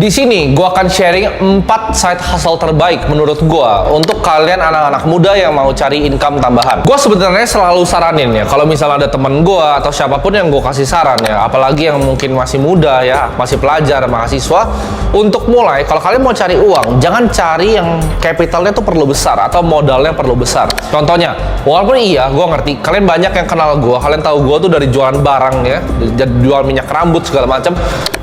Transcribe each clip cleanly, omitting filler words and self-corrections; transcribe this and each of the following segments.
Di sini gue akan sharing 4 side hustle terbaik menurut gue untuk kalian anak-anak muda yang mau cari income tambahan. Gue sebenarnya selalu saranin ya, kalau misalnya ada temen gue atau siapapun yang gue kasih saran ya, apalagi yang mungkin masih muda ya, masih pelajar, mahasiswa, untuk mulai kalau kalian mau cari uang, jangan cari yang capitalnya tuh perlu besar atau modalnya perlu besar. Contohnya, walaupun iya, gue ngerti kalian banyak yang kenal gue, kalian tahu gue tuh dari jualan barang ya, jual minyak rambut segala macam.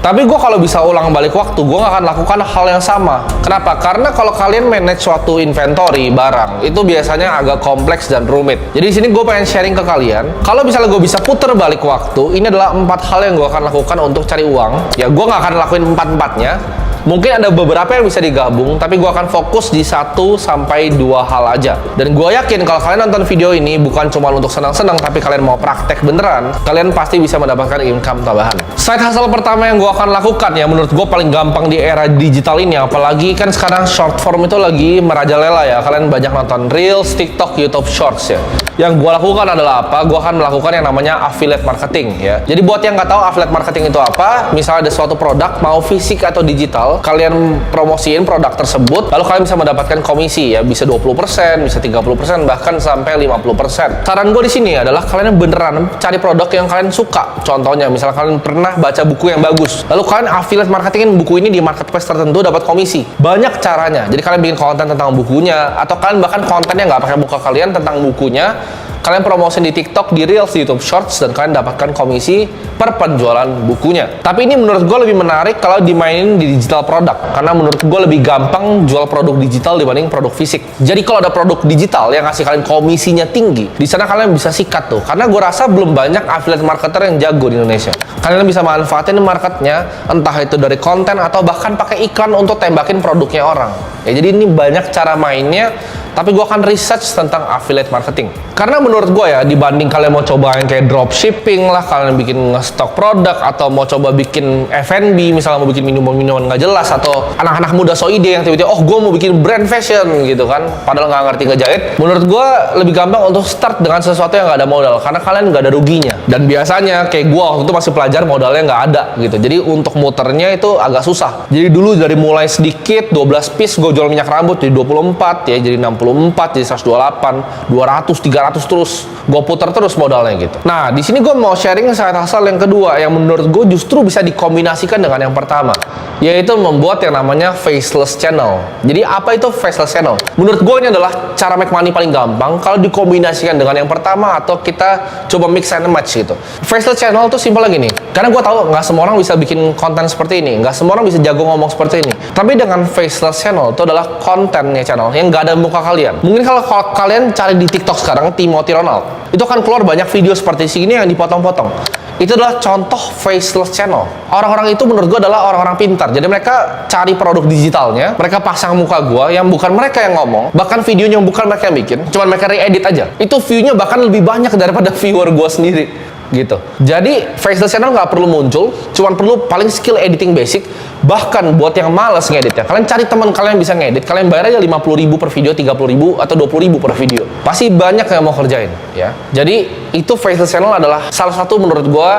Tapi gue kalau bisa ulang balik waktu, gue gak akan lakukan hal yang sama. Kenapa? Karena kalau kalian manage suatu inventory barang, itu biasanya agak kompleks dan rumit. Jadi di sini gue pengen sharing ke kalian, kalau misalnya gue bisa puter balik waktu, ini adalah 4 hal yang gue akan lakukan untuk cari uang. Ya gue gak akan lakuin 4-4-nya. Mungkin ada beberapa yang bisa digabung, tapi gue akan fokus di 1 sampai 2 hal aja. Dan gue yakin kalau kalian nonton video ini bukan cuma untuk senang-senang, tapi kalian mau praktek beneran, kalian pasti bisa mendapatkan income tambahan. Side hustle pertama yang gue akan lakukan ya, menurut gue paling gampang di era digital ini, apalagi kan sekarang short form itu lagi merajalela ya. Kalian banyak nonton Reels, TikTok, YouTube Shorts ya. Yang gue lakukan adalah apa? Gue akan melakukan yang namanya affiliate marketing ya. Jadi buat yang nggak tahu affiliate marketing itu apa, misalnya ada suatu produk, mau fisik atau digital, kalian promosiin produk tersebut, lalu kalian bisa mendapatkan komisi ya, bisa 20%, bisa 30%, bahkan sampai 50%. Saran gue di sini adalah kalian beneran cari produk yang kalian suka. Contohnya, misalnya kalian pernah baca buku yang bagus, lalu kalian affiliate marketingin buku ini di marketplace tertentu, dapat komisi. Banyak caranya. Jadi kalian bikin konten tentang bukunya, atau kalian bahkan kontennya nggak pakai muka kalian tentang bukunya, kalian promosi di TikTok, di Reels, di YouTube Shorts, dan kalian dapatkan komisi per penjualan bukunya. Tapi ini menurut gue lebih menarik kalau dimainin di digital produk, karena menurut gue lebih gampang jual produk digital dibanding produk fisik. Jadi kalau ada produk digital yang ngasih kalian komisinya tinggi, di sana kalian bisa sikat tuh. Karena gue rasa belum banyak affiliate marketer yang jago di Indonesia. Kalian bisa manfaatin marketnya, entah itu dari konten atau bahkan pakai iklan untuk tembakin produknya orang. Ya, jadi ini banyak cara mainnya. Tapi gue akan research tentang affiliate marketing. Karena menurut gue ya, dibanding kalian mau coba yang kayak dropshipping lah, kalian bikin nge-stock produk, atau mau coba bikin F&B, misalnya mau bikin minuman-minuman nggak jelas, atau anak-anak muda so ide yang tiba-tiba, oh gue mau bikin brand fashion gitu kan, padahal nggak ngerti ngejahit. Menurut gue lebih gampang untuk start dengan sesuatu yang nggak ada modal, karena kalian nggak ada ruginya. Dan biasanya kayak gue waktu itu masih pelajar, modalnya nggak ada gitu. Jadi untuk muternya itu agak susah. Jadi dulu dari mulai sedikit, 12 piece gue jual minyak rambut, jadi 24 ya, jadi 64, jadi 128, 200, 300 terus. Gue putar terus modalnya gitu. Nah, di sini gue mau sharing side hustle yang kedua yang menurut gue justru bisa dikombinasikan dengan yang pertama, yaitu membuat yang namanya faceless channel. Jadi apa itu faceless channel? Menurut gue ini adalah cara make money paling gampang kalau dikombinasikan dengan yang pertama atau kita coba mix and match gitu. Faceless channel tuh simpel lagi nih. Karena gue tahu nggak semua orang bisa bikin konten seperti ini, nggak semua orang bisa jago ngomong seperti ini. Tapi dengan faceless channel itu adalah kontennya channel yang nggak ada muka kalian. Mungkin kalau kalian cari di TikTok sekarang Timothy Ronald, itu akan keluar banyak video seperti sini yang dipotong-potong. Itu adalah contoh faceless channel. Orang-orang itu menurut gue adalah orang-orang pintar. Jadi mereka cari produk digitalnya, mereka pasang muka gue yang bukan mereka yang ngomong, bahkan videonya yang bukan mereka yang bikin, cuman mereka re-edit aja. Itu view-nya bahkan lebih banyak daripada viewer gue sendiri gitu. Jadi faceless channel nggak perlu muncul, cuman perlu paling skill editing basic. Bahkan buat yang males ngedit ya, kalian cari teman kalian bisa ngedit, kalian bayar aja 50.000 per video, 30.000 atau 20.000 per video. Pasti banyak yang mau kerjain ya. Jadi itu faceless channel adalah salah satu menurut gua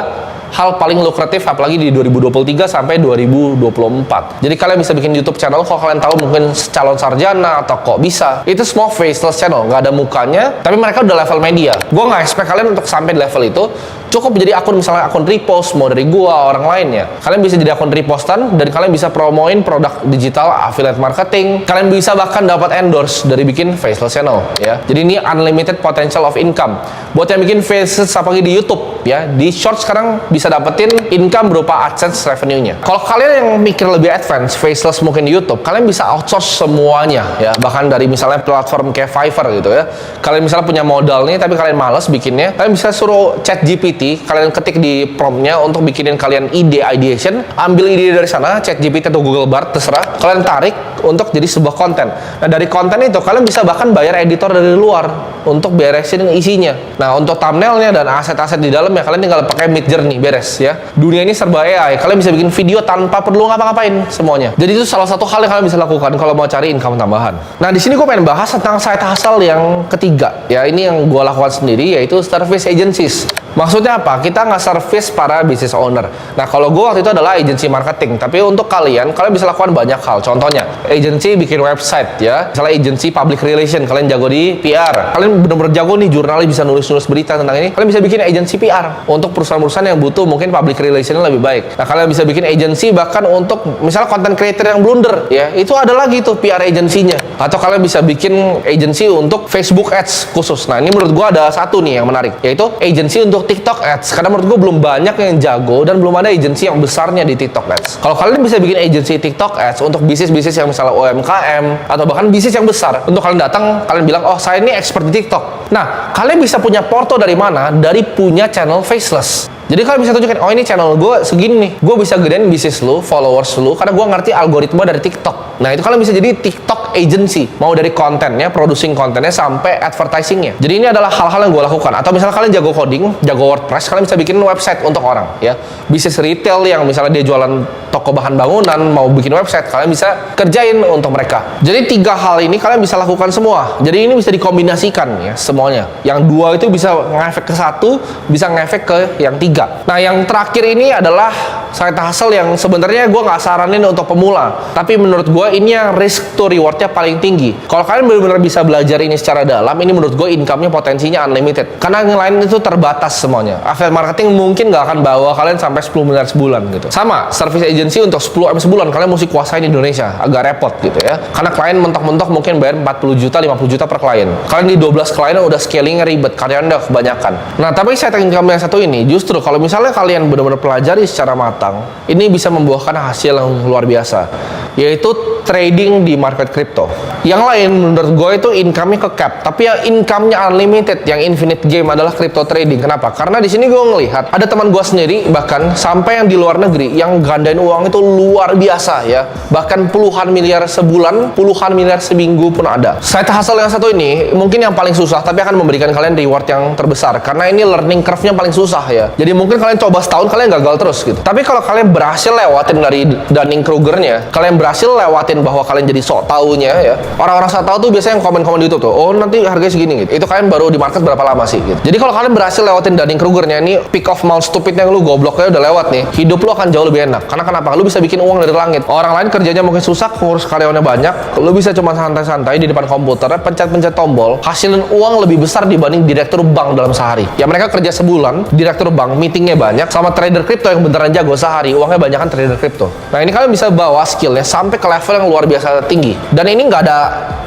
hal paling lukratif, apalagi di 2023 sampai 2024. Jadi kalian bisa bikin YouTube channel, kalau kalian tahu mungkin calon sarjana atau kok bisa, itu semua faceless channel, nggak ada mukanya, tapi mereka udah level media. Gue nggak expect kalian untuk sampai di level itu. Cukup jadi akun, misalnya akun repost, mau dari gua, orang lainnya. Kalian bisa jadi akun repostan, dan kalian bisa promoin produk digital, affiliate marketing. Kalian bisa bahkan dapat endorse dari bikin faceless channel ya. Jadi ini unlimited potential of income. Buat yang bikin faceless apalagi di YouTube ya, di short sekarang bisa dapetin income berupa AdSense revenue-nya. Kalau kalian yang mikir lebih advance, faceless mungkin di YouTube, kalian bisa outsource semuanya ya. Bahkan dari misalnya platform kayak Fiverr gitu ya. Kalian misalnya punya modal nih, tapi kalian malas bikinnya, kalian bisa suruh ChatGPT, kalian ketik di promptnya untuk bikinin kalian ide ideation, ambil ide dari sana, ChatGPT atau Google Bard terserah, kalian tarik untuk jadi sebuah konten. Nah dari konten itu kalian bisa bahkan bayar editor dari luar untuk beresin isinya. Nah untuk thumbnailnya dan aset-aset di dalamnya kalian tinggal pakai Midjourney, beres ya. Dunia ini serba AI, kalian bisa bikin video tanpa perlu ngapa-ngapain semuanya. Jadi itu salah satu hal yang kalian bisa lakukan kalau mau cari income tambahan. Nah di sini gue pengen bahas tentang side hustle yang ketiga ya. Ini yang gue lakukan sendiri, yaitu service agencies. Maksudnya apa? Kita nggak service para business owner. Nah, kalau gue waktu itu adalah agency marketing. Tapi untuk kalian bisa lakukan banyak hal. Contohnya, agency bikin website ya. Misalnya agency public relation, kalian jago di PR. Kalian bener-bener jago nih, jurnalis bisa nulis-nulis berita tentang ini. Kalian bisa bikin agency PR untuk perusahaan-perusahaan yang butuh mungkin public relation lebih baik. Nah, kalian bisa bikin agency bahkan untuk misalnya content creator yang blunder ya. Itu ada lagi tuh PR agency-nya. Atau kalian bisa bikin agency untuk Facebook Ads khusus. Nah, ini menurut gue ada satu nih yang menarik, yaitu agency untuk TikTok Ads. Karena menurut gue belum banyak yang jago dan belum ada agency yang besarnya di TikTok Ads. Kalau kalian bisa bikin agency TikTok Ads untuk bisnis-bisnis yang misalnya UMKM atau bahkan bisnis yang besar, untuk kalian datang, kalian bilang, oh saya ini expert di TikTok. Nah, kalian bisa punya porto dari mana? Dari punya channel faceless. Jadi kalian bisa tunjukin, oh ini channel gue segini nih, gue bisa gedein bisnis lu, followers lu, karena gue ngerti algoritma dari TikTok. Nah, itu kalian bisa jadi TikTok agency, mau dari kontennya, producing kontennya, sampai advertisingnya. Jadi ini adalah hal-hal yang gue lakukan. Atau misalnya kalian jago coding, jago WordPress, kalian bisa bikin website untuk orang ya. Bisnis retail yang misalnya dia jualan toko bahan bangunan, mau bikin website, kalian bisa kerjain untuk mereka. Jadi 3 hal ini kalian bisa lakukan semua. Jadi ini bisa dikombinasikan ya semuanya. Yang 2 itu bisa ngefek ke 1, bisa ngefek ke yang 3. Nah, yang terakhir ini adalah side hustle yang sebenarnya gue nggak saranin untuk pemula. Tapi menurut gue ini yang risk to rewardnya paling tinggi. Kalau kalian benar-benar bisa belajar ini secara dalam, ini menurut gue income-nya potensinya unlimited. Karena yang lain itu terbatas semuanya. Affiliate marketing mungkin nggak akan bawa kalian sampai 10 miliar sebulan gitu. Sama, service agency untuk 10 sebulan kalian mesti kuasain Indonesia. Agak repot gitu ya. Karena klien mentok-mentok mungkin bayar 40 juta, 50 juta per klien. Kalian di 12 klien udah scaling ribet, karyawan udah kebanyakan. Nah, tapi side income yang satu ini, justru kalau misalnya kalian benar-benar pelajari secara matang, ini bisa membuahkan hasil yang luar biasa, yaitu trading di market crypto. Yang lain menurut gue itu income-nya ke cap, tapi yang income-nya unlimited, yang infinite game adalah crypto trading. Kenapa? Karena di sini gue ngelihat ada teman gue sendiri, bahkan sampai yang di luar negeri, yang gandain uang itu luar biasa ya. Bahkan puluhan miliar sebulan, puluhan miliar seminggu pun ada. Side hustle yang satu ini mungkin yang paling susah, tapi akan memberikan kalian reward yang terbesar. Karena ini learning curve-nya paling susah ya. Jadi mungkin kalian coba setahun, kalian gagal terus gitu. Tapi kalau kalian berhasil lewatin dari Dunning-Krugernya, kalian berhasil lewatin bahwa kalian jadi sok taunya ya. Orang-orang sok tahu tuh biasanya yang komen-komen di YouTube tuh, oh nanti harganya segini gitu. Itu kalian baru di market berapa lama sih gitu. Jadi kalau kalian berhasil lewatin Dunning-Krugernya, ini peak of mount stupid yang lu gobloknya udah lewat nih, hidup lu akan jauh lebih enak. Karena kenapa? Lu bisa bikin uang dari langit. Orang lain kerjanya mungkin susah, ngurus karyawannya banyak, lu bisa cuma santai-santai di depan komputer, pencet-pencet tombol, hasilin uang lebih besar dibanding direktur bank dalam sehari. Ya mereka kerja sebulan, direktur bank meetingnya banyak, sama trader crypto yang beneran jago sehari, uangnya banyak kan trader crypto. Nah ini kalian bisa bawa skillnya sampai ke level yang luar biasa tinggi. Dan ini nggak ada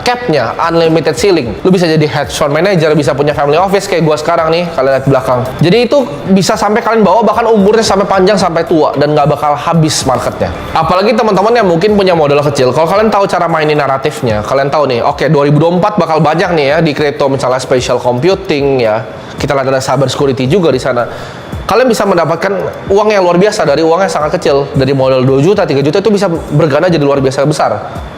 capnya, unlimited ceiling. Lu bisa jadi hedge fund manager, bisa punya family office kayak gua sekarang nih, kalian lihat belakang. Jadi itu bisa sampai kalian bawa bahkan umurnya sampai panjang sampai tua dan nggak bakal habis marketnya. Apalagi teman-teman yang mungkin punya modal kecil, kalau kalian tahu cara mainin naratifnya, kalian tahu nih, oke 2024 bakal banyak nih ya di crypto, misalnya spatial computing ya. Kita lihat ada cyber security juga di sana. Kalian bisa mendapatkan uang yang luar biasa dari uang yang sangat kecil. Dari modal 2 juta, 3 juta itu bisa berganda jadi luar biasa besar.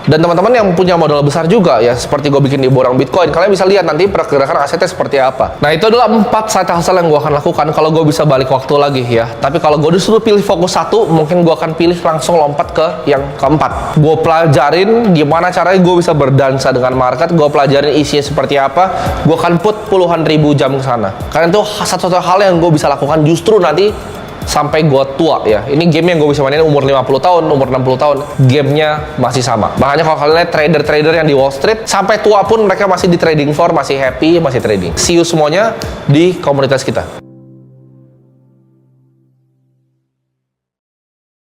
Dan teman-teman yang punya modal besar juga ya, seperti gue bikin di borang Bitcoin, kalian bisa lihat nanti pergerakan asetnya seperti apa. Nah itu adalah 4 side hustle yang gue akan lakukan kalau gue bisa balik waktu lagi ya. Tapi kalau gue disuruh pilih fokus satu, mungkin gue akan pilih langsung lompat ke yang keempat. Gue pelajarin gimana caranya gue bisa berdansa dengan market, gue pelajarin isinya seperti apa, gue akan put puluhan ribu jam ke sana. Karena itu satu-satu hal yang gue bisa lakukan justru nanti sampai gue tua ya. Ini game yang gue bisa mainin umur 50 tahun, umur 60 tahun, gamenya masih sama. Makanya kalau kalian lihat trader-trader yang di Wall Street sampai tua pun mereka masih di trading floor, masih happy, masih trading. See you semuanya di komunitas kita.